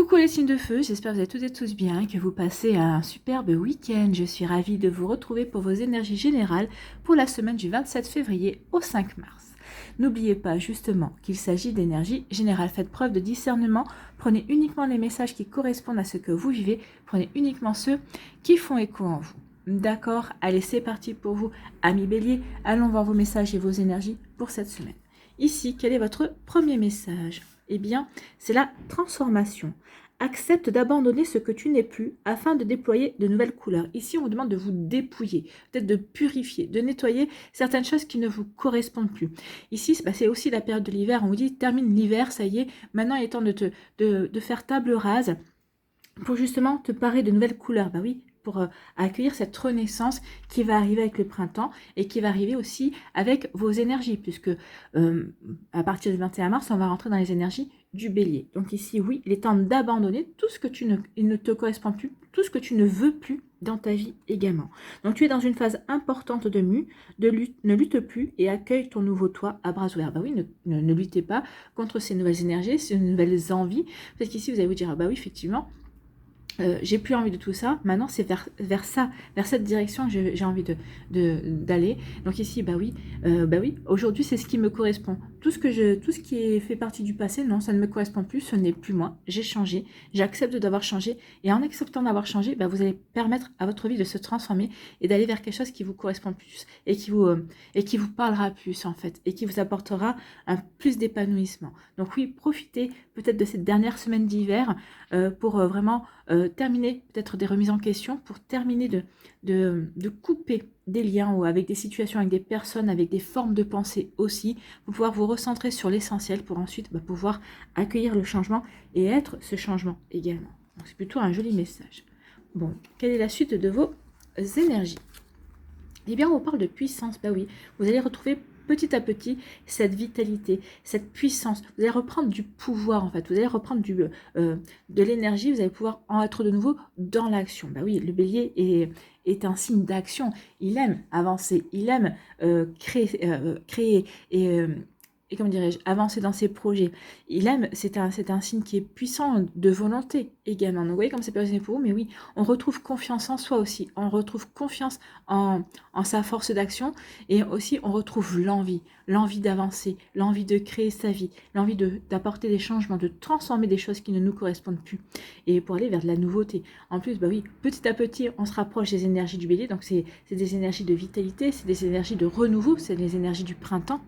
Coucou les signes de feu, j'espère que vous allez toutes et tous bien, que vous passez un superbe week-end. Je suis ravie de vous retrouver pour vos énergies générales pour la semaine du 27 février au 5 mars. N'oubliez pas justement qu'il s'agit d'énergie générale. Faites preuve de discernement, prenez uniquement les messages qui correspondent à ce que vous vivez, prenez uniquement ceux qui font écho en vous. D'accord, allez c'est parti pour vous, amis bélier, allons voir vos messages et vos énergies pour cette semaine. Ici, quel est votre premier message ? Eh bien, c'est la transformation. Accepte d'abandonner ce que tu n'es plus afin de déployer de nouvelles couleurs. Ici, on vous demande de vous dépouiller, peut-être de purifier, de nettoyer certaines choses qui ne vous correspondent plus. Ici, c'est aussi la période de l'hiver. On vous dit, termine l'hiver, ça y est. Maintenant, il est temps de faire table rase pour justement te parer de nouvelles couleurs. Bah oui, pour accueillir cette renaissance qui va arriver avec le printemps et qui va arriver aussi avec vos énergies, puisque à partir du 21 mars, on va rentrer dans les énergies du bélier. Donc ici, oui, il est temps d'abandonner tout ce que il ne te correspond plus, tout ce que tu ne veux plus dans ta vie également. Donc tu es dans une phase importante de mue, ne lutte plus et accueille ton nouveau toi à bras ouverts. Bah oui, ne luttez pas contre ces nouvelles énergies, ces nouvelles envies, parce qu'ici, vous allez vous dire, ah bah oui, effectivement, j'ai plus envie de tout ça, maintenant c'est vers ça, vers cette direction que j'ai envie d'aller. Donc ici, bah oui, aujourd'hui c'est ce qui me correspond. Tout ce qui fait partie du passé, non, ça ne me correspond plus, ce n'est plus moi, j'ai changé, j'accepte d'avoir changé, et en acceptant d'avoir changé, bah, vous allez permettre à votre vie de se transformer et d'aller vers quelque chose qui vous correspond plus, et qui vous parlera plus en fait, et qui vous apportera un plus d'épanouissement. Donc oui, profitez peut-être de cette dernière semaine d'hiver pour vraiment terminer peut-être des remises en question, pour terminer de couper des liens ou avec des situations, avec des personnes, avec des formes de pensée aussi, pour pouvoir vous recentrer sur l'essentiel, pour ensuite pouvoir accueillir le changement et être ce changement également. Donc c'est plutôt un joli message. Bon, quelle est la suite de vos énergies ? Eh bien, on parle de puissance. Bah oui, vous allez retrouver petit à petit cette vitalité, cette puissance. Vous allez reprendre du pouvoir en fait. Vous allez reprendre de l'énergie. Vous allez pouvoir en être de nouveau dans l'action. Bah oui, le bélier est un signe d'action. Il aime avancer. Il aime créer et comment dirais-je, avancer dans ses projets. Il aime, c'est un signe qui est puissant de volonté également. Donc vous voyez comme c'est personnel pour vous, mais oui, on retrouve confiance en soi aussi. On retrouve confiance en sa force d'action, et aussi on retrouve l'envie d'avancer, l'envie de créer sa vie, l'envie d'apporter des changements, de transformer des choses qui ne nous correspondent plus, et pour aller vers de la nouveauté. En plus, bah oui, petit à petit, on se rapproche des énergies du bélier, donc c'est des énergies de vitalité, c'est des énergies de renouveau, c'est les énergies du printemps.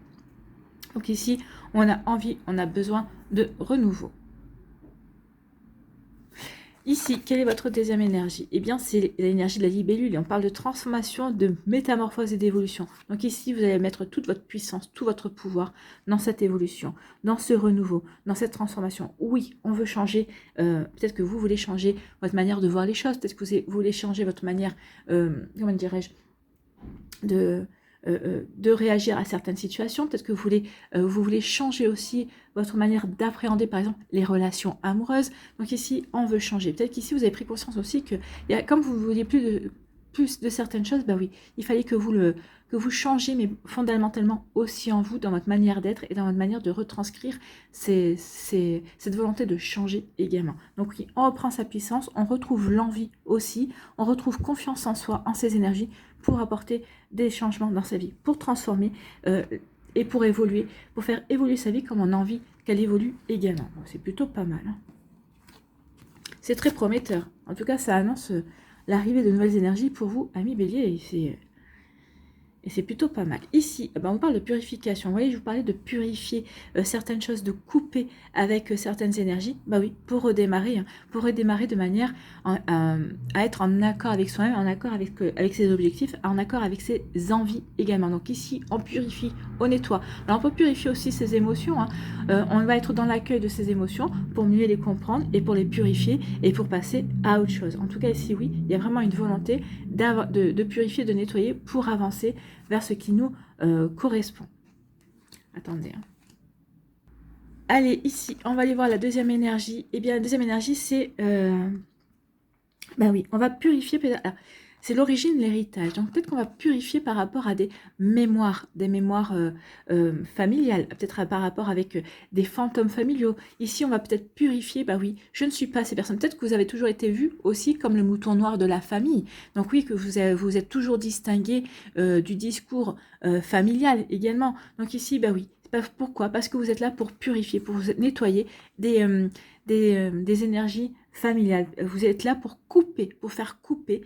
Donc ici, on a envie, on a besoin de renouveau. Ici, quelle est votre deuxième énergie ? Eh bien, c'est l'énergie de la libellule. Et on parle de transformation, de métamorphose et d'évolution. Donc ici, vous allez mettre toute votre puissance, tout votre pouvoir dans cette évolution, dans ce renouveau, dans cette transformation. Oui, on veut changer. Peut-être que vous voulez changer votre manière de voir les choses. Peut-être que vous voulez changer votre manière, comment dirais-je, de réagir à certaines situations. Peut-être que vous voulez changer aussi votre manière d'appréhender, par exemple, les relations amoureuses. Donc ici, on veut changer. Peut-être qu'ici, vous avez pris conscience aussi que, comme vous ne vouliez plus de certaines choses, bah oui, il fallait que vous changiez, mais fondamentalement aussi en vous, dans votre manière d'être et dans votre manière de retranscrire cette volonté de changer également. Donc oui, on reprend sa puissance, on retrouve l'envie aussi, on retrouve confiance en soi, en ses énergies, pour apporter des changements dans sa vie, pour transformer et pour évoluer, pour faire évoluer sa vie comme on a envie qu'elle évolue également. Donc, c'est plutôt pas mal. Hein. C'est très prometteur. En tout cas, ça annonce l'arrivée de nouvelles énergies pour vous, amis bélier, et c'est plutôt pas mal. Ici, on parle de purification. Vous voyez, je vous parlais de purifier certaines choses, de couper avec certaines énergies. Bah oui, pour redémarrer de manière à être en accord avec soi-même, en accord avec ses objectifs, en accord avec ses envies également. Donc ici, on purifie, on nettoie. Alors on peut purifier aussi ses émotions. Hein. On va être dans l'accueil de ses émotions pour mieux les comprendre et pour les purifier et pour passer à autre chose. En tout cas, ici, oui, il y a vraiment une volonté de purifier, de nettoyer pour avancer vers ce qui nous correspond. Attendez. Hein. Allez, ici, on va aller voir la deuxième énergie. Eh bien, la deuxième énergie, c'est... bah oui, on va purifier... c'est l'origine, l'héritage. Donc peut-être qu'on va purifier par rapport à des mémoires familiales, peut-être par rapport avec des fantômes familiaux. Ici, on va peut-être purifier, bah oui, je ne suis pas ces personnes. Peut-être que vous avez toujours été vu aussi comme le mouton noir de la famille. Donc oui, que vous êtes toujours distingué du discours familial également. Donc ici, bah oui. Pourquoi? Parce que vous êtes là pour purifier, pour vous nettoyer des énergies familiales. Vous êtes là pour couper, pour faire couper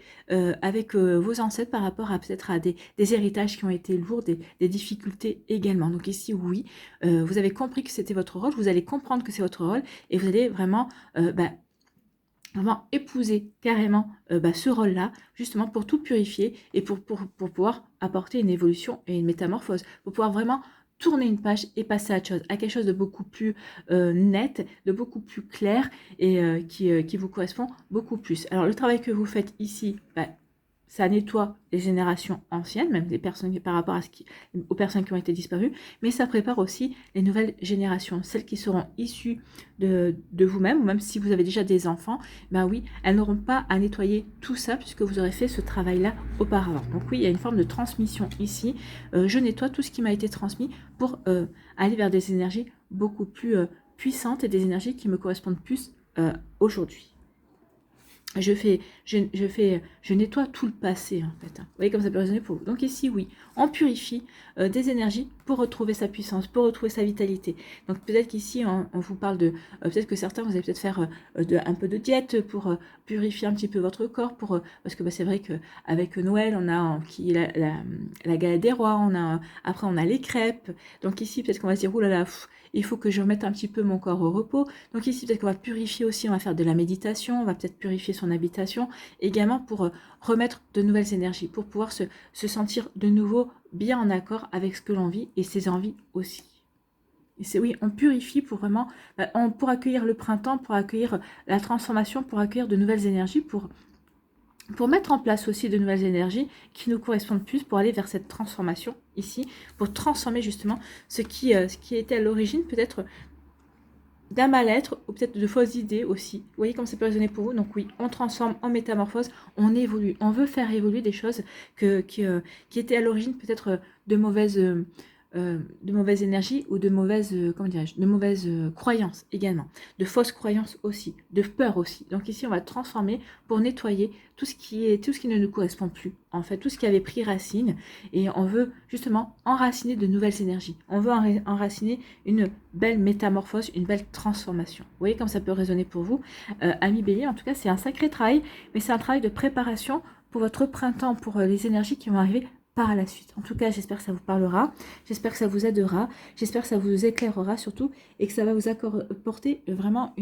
avec vos ancêtres par rapport à peut-être à des héritages qui ont été lourds, des difficultés également. Donc ici, oui, vous avez compris que c'était votre rôle, vous allez comprendre que c'est votre rôle et vous allez vraiment vraiment épouser carrément ce rôle-là, justement pour tout purifier et pour pouvoir apporter une évolution et une métamorphose, pour pouvoir vraiment tourner une page et passer à autre chose, à quelque chose de beaucoup plus net, de beaucoup plus clair et qui vous correspond beaucoup plus. Alors le travail que vous faites ici, ça nettoie les générations anciennes, même des personnes par rapport aux personnes qui ont été disparues, mais ça prépare aussi les nouvelles générations, celles qui seront issues de vous-même, ou même si vous avez déjà des enfants, ben oui, elles n'auront pas à nettoyer tout ça puisque vous aurez fait ce travail-là auparavant. Donc oui, il y a une forme de transmission ici. Je nettoie tout ce qui m'a été transmis pour aller vers des énergies beaucoup plus puissantes et des énergies qui me correspondent plus aujourd'hui. Je nettoie tout le passé en fait. Vous voyez comme ça peut résonner pour vous. Donc ici, oui, on purifie des énergies pour retrouver sa puissance, pour retrouver sa vitalité. Donc peut-être qu'ici, on vous parle de... peut-être que certains, vous allez peut-être faire un peu de diète pour purifier un petit peu votre corps. Parce que c'est vrai qu'avec Noël, on a la galette des rois, après on a les crêpes. Donc ici, peut-être qu'on va se dire, oulala, il faut que je remette un petit peu mon corps au repos. Donc ici, peut-être qu'on va purifier aussi, on va faire de la méditation, on va peut-être purifier son habitation, également pour remettre de nouvelles énergies, pour pouvoir se sentir de nouveau bien en accord avec ce que l'on vit et ses envies aussi. Et oui, on purifie pour vraiment, pour accueillir le printemps, pour accueillir la transformation, pour accueillir de nouvelles énergies, pour mettre en place aussi de nouvelles énergies qui nous correspondent plus pour aller vers cette transformation ici, pour transformer justement ce qui était à l'origine peut-être d'un mal-être ou peut-être de fausses idées aussi. Vous voyez comme ça peut résonner pour vous. Donc oui, on transforme, on métamorphose, on évolue. On veut faire évoluer des choses qui étaient à l'origine peut-être de mauvaises énergies ou de mauvaises, de mauvaises croyances également, de fausses croyances aussi, de peur aussi. Donc ici, on va transformer pour nettoyer tout ce qui ne nous correspond plus, en fait, tout ce qui avait pris racine, et on veut justement enraciner de nouvelles énergies. On veut enraciner une belle métamorphose, une belle transformation. Vous voyez comme ça peut résonner pour vous, amis Bélier. En tout cas, c'est un sacré travail, mais c'est un travail de préparation pour votre printemps, pour les énergies qui vont arriver par la suite. En tout cas, j'espère que ça vous parlera, j'espère que ça vous aidera, j'espère que ça vous éclairera surtout et que ça va vous apporter vraiment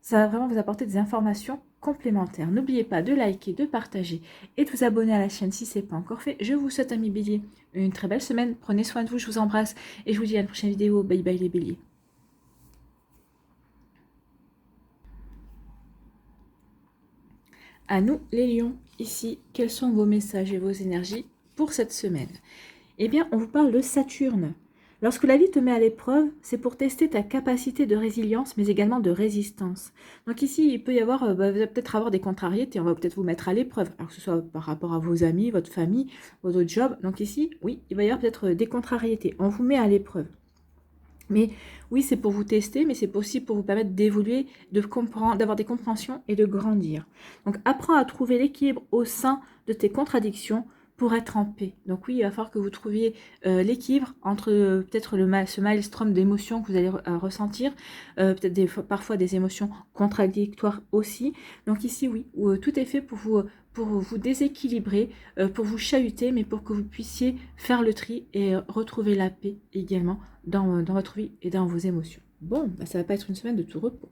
ça va vraiment vous apporter des informations complémentaires. N'oubliez pas de liker, de partager et de vous abonner à la chaîne si ce n'est pas encore fait. Je vous souhaite, amis Bélier, une très belle semaine. Prenez soin de vous, je vous embrasse et je vous dis à une prochaine vidéo. Bye bye les Béliers. À nous les lions, ici, quels sont vos messages et vos énergies pour cette semaine? Eh bien, on vous parle de Saturne. Lorsque la vie te met à l'épreuve, c'est pour tester ta capacité de résilience, mais également de résistance. Donc ici, il peut y avoir, vous allez peut-être avoir des contrariétés, on va peut-être vous mettre à l'épreuve, alors que ce soit par rapport à vos amis, votre famille, votre job. Donc ici, oui, il va y avoir peut-être des contrariétés, on vous met à l'épreuve. Mais oui, c'est pour vous tester, mais c'est aussi pour vous permettre d'évoluer, d'avoir des compréhensions et de grandir. Donc, apprends à trouver l'équilibre au sein de tes contradictions pour être en paix. Donc oui, il va falloir que vous trouviez l'équilibre entre peut-être ce maelstrom d'émotions que vous allez ressentir, peut-être parfois des émotions contradictoires aussi. Donc ici, oui, tout est fait pour vous déséquilibrer, pour vous chahuter, mais pour que vous puissiez faire le tri et retrouver la paix également dans votre vie et dans vos émotions. Bon, ça ne va pas être une semaine de tout repos.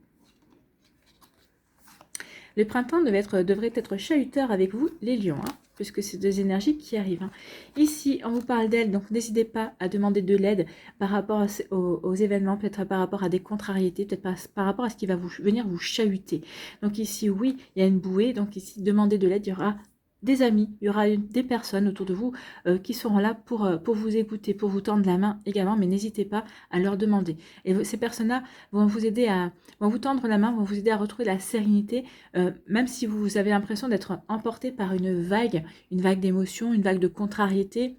Le printemps devrait être chahuteur avec vous, les lions, puisque c'est deux énergies qui arrivent. Ici, on vous parle d'elle, donc n'hésitez pas à demander de l'aide par rapport aux événements, peut-être par rapport à des contrariétés, peut-être par rapport à ce qui va venir vous chahuter. Donc ici, oui, il y a une bouée, donc ici, demandez de l'aide, il y aura des amis, il y aura des personnes autour de vous qui seront là pour vous écouter, pour vous tendre la main également, mais n'hésitez pas à leur demander. Et ces personnes-là vont vous aider vont vous tendre la main, vont vous aider à retrouver la sérénité, même si vous avez l'impression d'être emporté par une vague d'émotions, une vague de contrariété,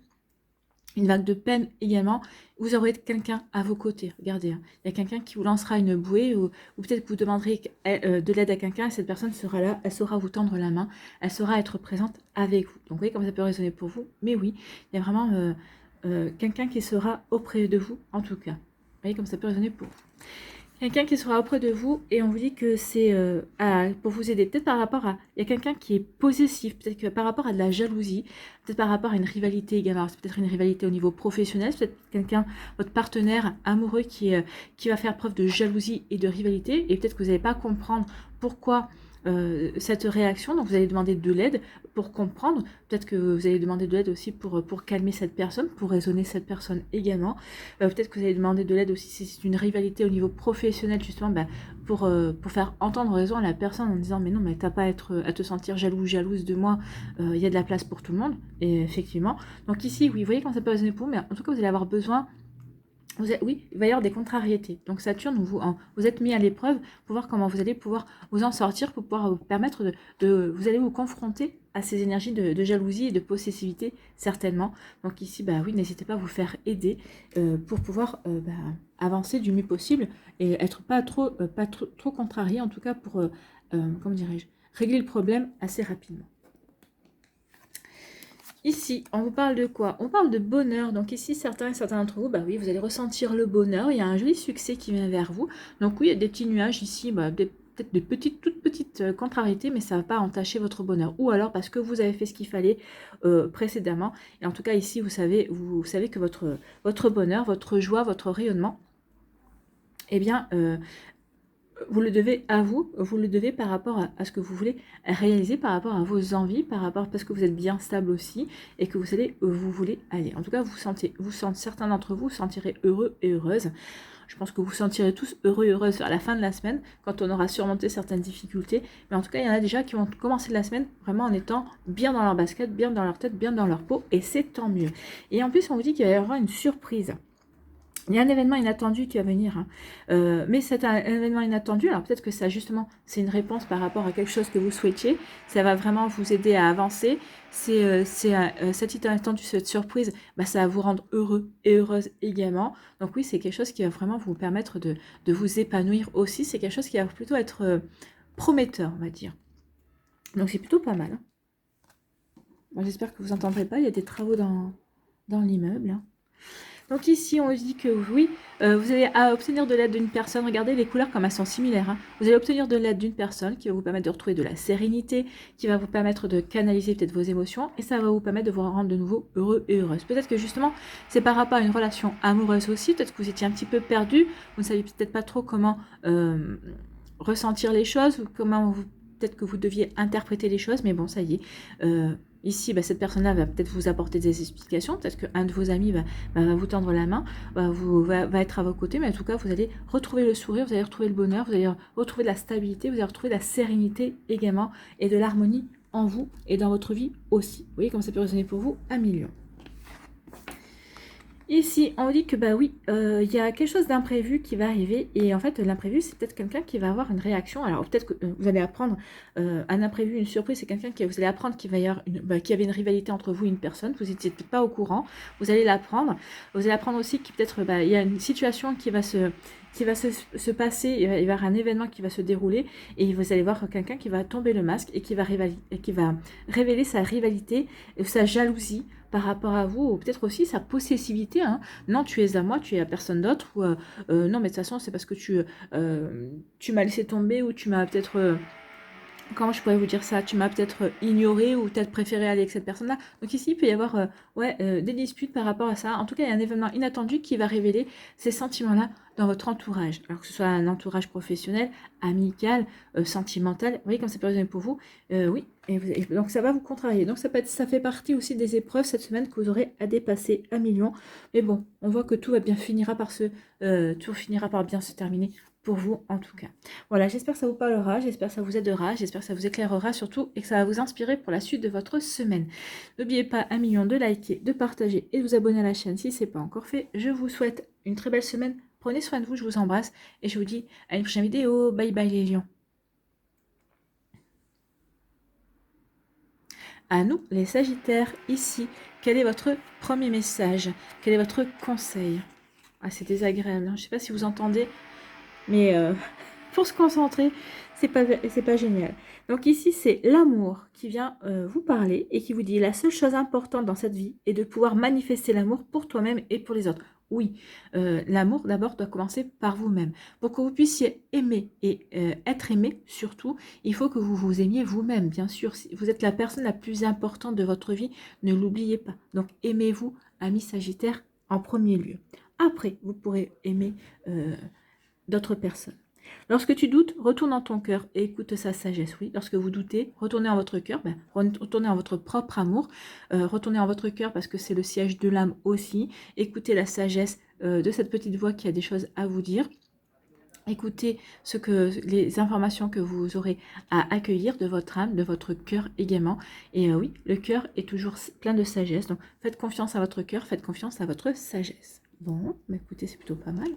une vague de peine également, vous aurez quelqu'un à vos côtés. Regardez, hein. Il y a quelqu'un qui vous lancera une bouée ou peut-être que vous demanderez de l'aide à quelqu'un et cette personne sera là, elle saura vous tendre la main, elle saura être présente avec vous. Donc vous voyez comme ça peut résonner pour vous, mais oui, il y a vraiment quelqu'un qui sera auprès de vous en tout cas. Vous voyez comme ça peut résonner pour vous. Quelqu'un qui sera auprès de vous et on vous dit que c'est pour vous aider. Peut-être par rapport à... Il y a quelqu'un qui est possessif, peut-être que par rapport à de la jalousie, peut-être par rapport à une rivalité également. C'est peut-être une rivalité au niveau professionnel, c'est peut-être quelqu'un, votre partenaire amoureux qui va faire preuve de jalousie et de rivalité. Et peut-être que vous n'allez pas comprendre pourquoi cette réaction, donc vous allez demander de l'aide pour comprendre, peut-être que vous allez demander de l'aide aussi pour calmer cette personne, pour raisonner cette personne également, peut-être que vous allez demander de l'aide aussi si c'est une rivalité au niveau professionnel justement pour faire entendre raison à la personne en disant mais non mais t'as pas à te sentir jalouse de moi, il y a de la place pour tout le monde, et effectivement, donc ici oui vous voyez quand ça peut résonner pour vous, mais en tout cas vous allez avoir besoin. Oui, il va y avoir des contrariétés. Donc Saturne, vous êtes mis à l'épreuve pour voir comment vous allez pouvoir vous en sortir, pour pouvoir vous permettre vous allez vous confronter à ces énergies de jalousie et de possessivité, certainement. Donc ici, oui, n'hésitez pas à vous faire aider pour pouvoir avancer du mieux possible et être pas trop contrarié, en tout cas pour, comment dirais-je, régler le problème assez rapidement. Ici, on vous parle de quoi? On parle de bonheur. Donc ici, certains d'entre vous, oui, vous allez ressentir le bonheur. Il y a un joli succès qui vient vers vous. Donc oui, il y a des petits nuages ici, peut-être de toutes petites contrariétés, mais ça ne va pas entacher votre bonheur. Ou alors parce que vous avez fait ce qu'il fallait précédemment. Et en tout cas, ici, vous savez que votre bonheur, votre joie, votre rayonnement, eh bien, vous le devez à vous le devez par rapport à ce que vous voulez réaliser, par rapport à vos envies, parce que vous êtes bien stable aussi et que vous voulez aller. En tout cas, certains d'entre vous sentirez heureux et heureuses. Je pense que vous sentirez tous heureux et heureuses à la fin de la semaine, quand on aura surmonté certaines difficultés. Mais en tout cas, il y en a déjà qui vont commencer la semaine vraiment en étant bien dans leur basket, bien dans leur tête, bien dans leur peau, et c'est tant mieux. Et en plus, on vous dit qu'il va y avoir une surprise. Il y a un événement inattendu qui va venir, hein. Mais c'est un événement inattendu, alors peut-être que ça justement c'est une réponse par rapport à quelque chose que vous souhaitiez, ça va vraiment vous aider à avancer, cet inattendu, cette surprise, ça va vous rendre heureux et heureuse également, donc oui c'est quelque chose qui va vraiment vous permettre de vous épanouir aussi, c'est quelque chose qui va plutôt être prometteur on va dire, donc c'est plutôt pas mal, hein. Bon, j'espère que vous n'entendrez pas, il y a des travaux dans l'immeuble, hein. Donc ici, on dit que oui, vous allez obtenir de l'aide d'une personne. Regardez les couleurs comme elles sont similaires, hein. Vous allez obtenir de l'aide d'une personne qui va vous permettre de retrouver de la sérénité, qui va vous permettre de canaliser peut-être vos émotions, et ça va vous permettre de vous rendre de nouveau heureux et heureuse. Peut-être que justement, c'est par rapport à une relation amoureuse aussi. Peut-être que vous étiez un petit peu perdu, vous ne saviez peut-être pas trop comment ressentir les choses, ou peut-être que vous deviez interpréter les choses, mais bon, ça y est. Ici, cette personne-là va peut-être vous apporter des explications, peut-être qu'un de vos amis va vous tendre la main, va être à vos côtés, mais en tout cas, vous allez retrouver le sourire, vous allez retrouver le bonheur, vous allez retrouver de la stabilité, vous allez retrouver de la sérénité également, et de l'harmonie en vous et dans votre vie aussi. Vous voyez comme ça peut résonner pour vous à millions. Ici, on dit que oui, il y a quelque chose d'imprévu qui va arriver, et en fait l'imprévu c'est peut-être quelqu'un qui va avoir une réaction. Alors peut-être que vous allez apprendre un imprévu, une surprise, c'est quelqu'un vous allez apprendre qu'il va y avoir qu'il y avait une rivalité entre vous et une personne, vous n'étiez peut-être pas au courant, vous allez l'apprendre. Vous allez apprendre aussi qu'il peut-être il y a une situation qui va se passer, il va y avoir un événement qui va se dérouler, et vous allez voir quelqu'un qui va tomber le masque et qui va révéler sa rivalité, sa jalousie par rapport à vous, ou peut-être aussi sa possessivité, hein. Non, tu es à moi, tu es à personne d'autre, ou non, mais de toute façon, c'est parce que tu m'as laissé tomber, ou tu m'as peut-être... comment je pourrais vous dire ça? Tu m'as peut-être ignoré, ou peut-être préféré aller avec cette personne-là. Donc ici, il peut y avoir des disputes par rapport à ça. En tout cas, il y a un événement inattendu qui va révéler ces sentiments-là dans votre entourage. Alors que ce soit un entourage professionnel, amical, sentimental. Vous voyez comme ça peut résonner pour vous. Oui, et donc ça va vous contrarier. Donc ça fait partie aussi des épreuves cette semaine que vous aurez à dépasser à millions. Mais bon, on voit que tout finira par bien se terminer pour vous en tout cas. Voilà, j'espère que ça vous parlera, j'espère que ça vous aidera, j'espère que ça vous éclairera surtout et que ça va vous inspirer pour la suite de votre semaine. N'oubliez pas 1 million de liker, de partager et de vous abonner à la chaîne si ce n'est pas encore fait. Je vous souhaite une très belle semaine, prenez soin de vous, je vous embrasse et je vous dis à une prochaine vidéo. Bye bye les lions. À nous, les Sagittaires, ici, quel est votre premier message? Quel est votre conseil? Ah, c'est désagréable, hein. Je ne sais pas si vous entendez, mais pour se concentrer, c'est pas génial. Donc ici, c'est l'amour qui vient vous parler et qui vous dit la seule chose importante dans cette vie est de pouvoir manifester l'amour pour toi-même et pour les autres. Oui, l'amour d'abord doit commencer par vous-même. Pour que vous puissiez aimer et être aimé, surtout, il faut que vous vous aimiez vous-même, bien sûr. Si vous êtes la personne la plus importante de votre vie, ne l'oubliez pas. Donc aimez-vous, ami Sagittaire, en premier lieu. Après, vous pourrez aimer d'autres personnes. Lorsque tu doutes, retourne dans ton cœur et écoute sa sagesse. Oui, lorsque vous doutez, retournez en votre cœur, retournez en votre propre amour, retournez en votre cœur parce que c'est le siège de l'âme aussi. Écoutez la sagesse de cette petite voix qui a des choses à vous dire. Écoutez les informations que vous aurez à accueillir de votre âme, de votre cœur également. Et oui, le cœur est toujours plein de sagesse. Donc faites confiance à votre cœur, faites confiance à votre sagesse. Bon, écoutez, c'est plutôt pas mal.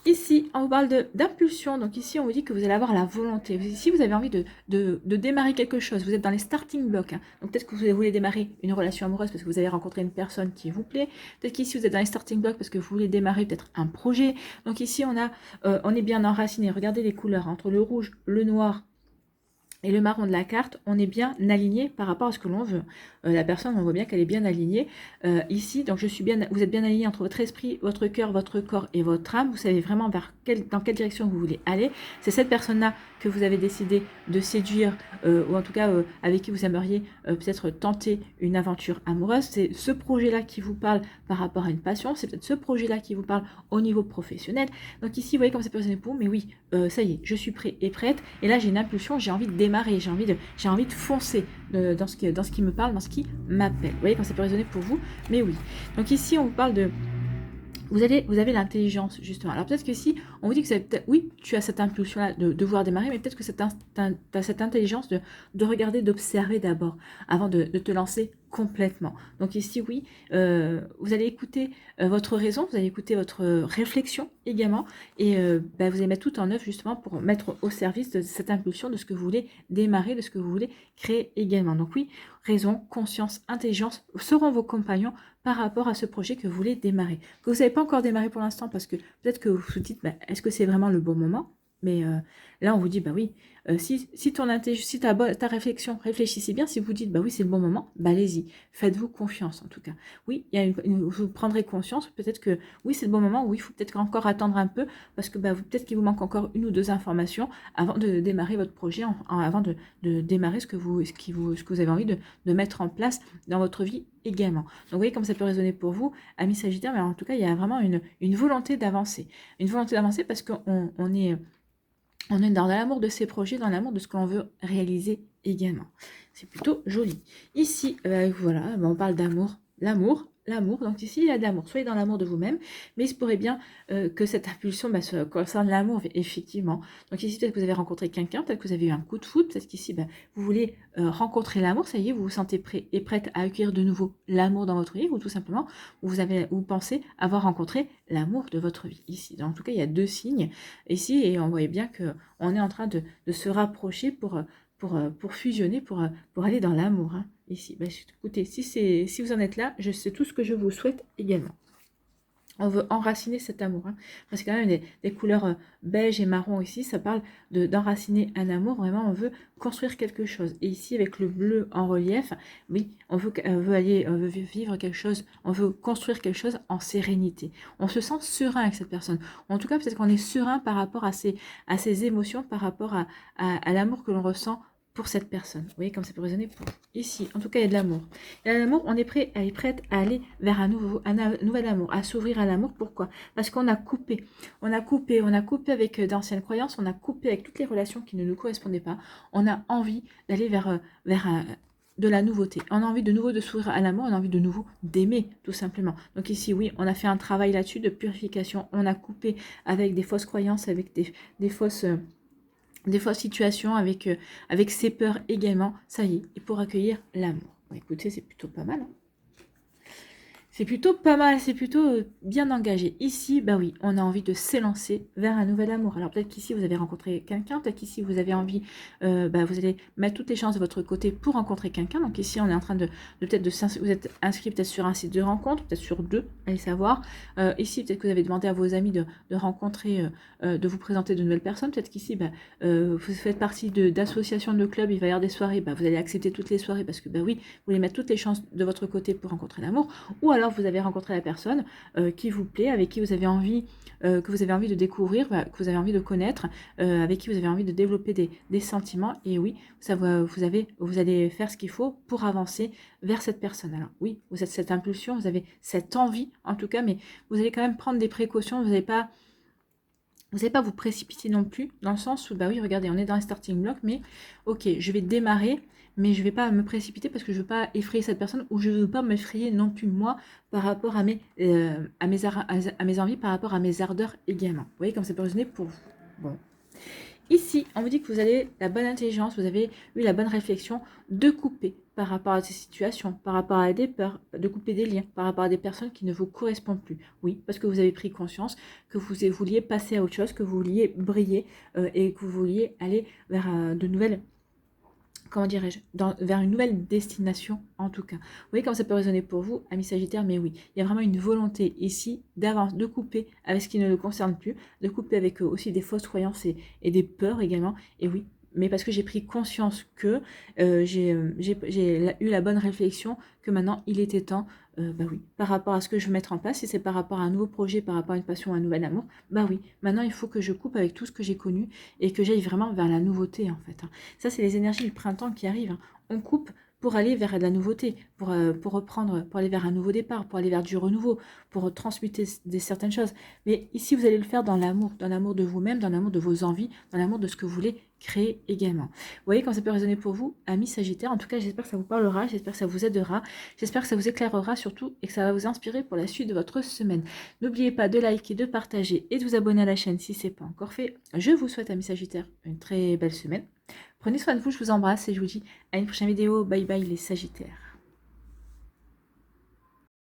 Ici, on vous parle d'impulsion. Donc ici, on vous dit que vous allez avoir la volonté. Ici, vous avez envie de démarrer quelque chose. Vous êtes dans les starting blocks. Hein. Donc peut-être que vous voulez démarrer une relation amoureuse parce que vous avez rencontré une personne qui vous plaît. Peut-être qu'ici, vous êtes dans les starting blocks parce que vous voulez démarrer peut-être un projet. Donc ici, on est bien enraciné. Regardez les couleurs. Entre le rouge, le noir et le marron de la carte, on est bien aligné par rapport à ce que l'on veut. La personne, on voit bien qu'elle est bien alignée ici. Donc, vous êtes bien aligné entre votre esprit, votre cœur, votre corps et votre âme. Vous savez vraiment dans quelle direction vous voulez aller. C'est cette personne-là que vous avez décidé de séduire ou en tout cas avec qui vous aimeriez peut-être tenter une aventure amoureuse. C'est ce projet-là qui vous parle par rapport à une passion. C'est peut-être ce projet-là qui vous parle au niveau professionnel. Donc ici, vous voyez comme c'est personne pour. Mais oui, ça y est, je suis prêt et prête. Et là, j'ai une impulsion, j'ai envie de démarrer, j'ai envie de foncer dans ce qui me parle, dans ce qui m'appelle. Vous voyez quand ça peut résonner pour vous, mais oui. Donc ici, on vous parle de... Vous avez l'intelligence, justement. Alors peut-être que si on vous dit que oui, tu as cette impulsion-là de devoir démarrer, mais peut-être que tu as cette intelligence de regarder, d'observer d'abord, avant de te lancer complètement. Donc ici, oui, vous allez écouter votre raison, vous allez écouter votre réflexion également, et vous allez mettre tout en œuvre justement pour mettre au service de cette impulsion, de ce que vous voulez démarrer, de ce que vous voulez créer également. Donc oui, raison, conscience, intelligence seront vos compagnons par rapport à ce projet que vous voulez démarrer. Que vous n'avez pas encore démarré pour l'instant parce que peut-être que vous vous dites, est-ce que c'est vraiment le bon moment? Mais là, on vous dit, oui, si ta réflexion, réfléchissez bien, si vous dites, oui, c'est le bon moment, allez-y, faites-vous confiance en tout cas. Oui, vous prendrez conscience, peut-être que oui, c'est le bon moment, oui, il faut peut-être encore attendre un peu, parce que peut-être qu'il vous manque encore une ou deux informations avant de démarrer votre projet, avant de démarrer ce que vous avez envie de mettre en place dans votre vie également. Donc vous voyez comme ça peut résonner pour vous, amis Sagittaires, mais en tout cas, il y a vraiment une volonté d'avancer. Une volonté d'avancer parce qu'on est dans l'amour de ses projets, dans l'amour de ce que l'on veut réaliser également. C'est plutôt joli. Ici, voilà, on parle d'amour. L'amour. Donc ici, il y a de l'amour. Soyez dans l'amour de vous-même, mais il se pourrait bien que cette impulsion concerne l'amour, effectivement. Donc ici, peut-être que vous avez rencontré quelqu'un, peut-être que vous avez eu un coup de foudre, peut-être qu'ici, vous voulez rencontrer l'amour, ça y est, vous vous sentez prêt et prête à accueillir de nouveau l'amour dans votre vie, ou tout simplement, vous pensez avoir rencontré l'amour de votre vie, ici. Donc, en tout cas, il y a deux signes ici, et on voit bien qu'on est en train de se rapprocher pour fusionner, pour aller dans l'amour, hein, ici. Écoutez, si vous en êtes là, c'est tout ce que je vous souhaite également. On veut enraciner cet amour. Hein. C'est quand même des couleurs beige et marron ici. Ça parle d'enraciner un amour. Vraiment, on veut construire quelque chose. Et ici, avec le bleu en relief, oui, on veut vivre quelque chose. On veut construire quelque chose en sérénité. On se sent serein avec cette personne. En tout cas, peut-être qu'on est serein par rapport à ses émotions, par rapport à l'amour que l'on ressent pour cette personne. Vous voyez comme ça peut résonner pour ici. En tout cas, il y a de l'amour. Et l'amour, on est prête à aller vers un nouvel amour, à s'ouvrir à l'amour. Pourquoi? Parce qu'on a coupé. On a coupé avec d'anciennes croyances, on a coupé avec toutes les relations qui ne nous correspondaient pas. On a envie d'aller vers de la nouveauté. On a envie de nouveau de s'ouvrir à l'amour, on a envie de nouveau d'aimer, tout simplement. Donc ici, oui, on a fait un travail là-dessus de purification. On a coupé avec des fausses croyances, avec des fausses situations, avec ses peurs également. Ça y est, et pour accueillir l'amour. Bon, écoutez, c'est plutôt pas mal, hein. C'est plutôt pas mal, c'est plutôt bien engagé. Ici, bah oui, on a envie de s'élancer vers un nouvel amour. Alors peut-être qu'ici, vous avez rencontré quelqu'un, peut-être qu'ici, vous avez envie, vous allez mettre toutes les chances de votre côté pour rencontrer quelqu'un. Donc ici, on est en train de peut-être vous êtes inscrit peut-être sur un site de rencontre, peut-être sur 2, allez savoir. Ici, peut-être que vous avez demandé à vos amis de rencontrer, de vous présenter de nouvelles personnes. Peut-être qu'ici, vous faites partie d'associations, de clubs, il va y avoir des soirées, vous allez accepter toutes les soirées parce que, oui, vous voulez mettre toutes les chances de votre côté pour rencontrer l'amour. Ou alors vous avez rencontré la personne qui vous plaît, avec qui vous avez envie, que vous avez envie de découvrir, que vous avez envie de connaître, avec qui vous avez envie de développer des sentiments. Et oui, vous allez faire ce qu'il faut pour avancer vers cette personne. Alors oui, vous avez cette impulsion, vous avez cette envie en tout cas, mais vous allez quand même prendre des précautions, vous n'allez pas vous précipiter non plus, dans le sens où, oui, regardez, on est dans les starting blocks, mais ok, je vais démarrer, mais je ne vais pas me précipiter parce que je ne veux pas effrayer cette personne, ou je ne veux pas m'effrayer non plus moi par rapport à mes envies, par rapport à mes ardeurs également. Vous voyez comme ça peut résonner pour vous. Bon. Ici, on vous dit que vous avez la bonne intelligence, vous avez eu la bonne réflexion de couper par rapport à ces situations, par rapport à des peurs, de couper des liens, par rapport à des personnes qui ne vous correspondent plus. Oui, parce que vous avez pris conscience que vous vouliez passer à autre chose, que vous vouliez briller et que vous vouliez aller vers de nouvelles, comment dirais-je, vers une nouvelle destination en tout cas. Vous voyez comme ça peut résonner pour vous, amis Sagittaires, mais oui, il y a vraiment une volonté ici d'avance, de couper avec ce qui ne le concerne plus, de couper avec aussi des fausses croyances et des peurs également, et oui, mais parce que j'ai pris conscience que j'ai eu la bonne réflexion, que maintenant il était temps, oui, par rapport à ce que je veux mettre en place, si c'est par rapport à un nouveau projet, par rapport à une passion, à un nouvel amour, oui, maintenant il faut que je coupe avec tout ce que j'ai connu et que j'aille vraiment vers la nouveauté en fait. Ça, c'est les énergies du printemps qui arrivent. On coupe pour aller vers de la nouveauté, pour reprendre, pour aller vers un nouveau départ, pour aller vers du renouveau, pour transmuter certaines choses. Mais ici, vous allez le faire dans l'amour de vous-même, dans l'amour de vos envies, dans l'amour de ce que vous voulez créer également. Vous voyez quand ça peut résonner pour vous, amis Sagittaires. En tout cas, j'espère que ça vous parlera, j'espère que ça vous aidera, j'espère que ça vous éclairera surtout et que ça va vous inspirer pour la suite de votre semaine. N'oubliez pas de liker, de partager et de vous abonner à la chaîne si ce n'est pas encore fait. Je vous souhaite, amis Sagittaires, une très belle semaine. Prenez soin de vous, je vous embrasse et je vous dis à une prochaine vidéo. Bye bye les Sagittaires.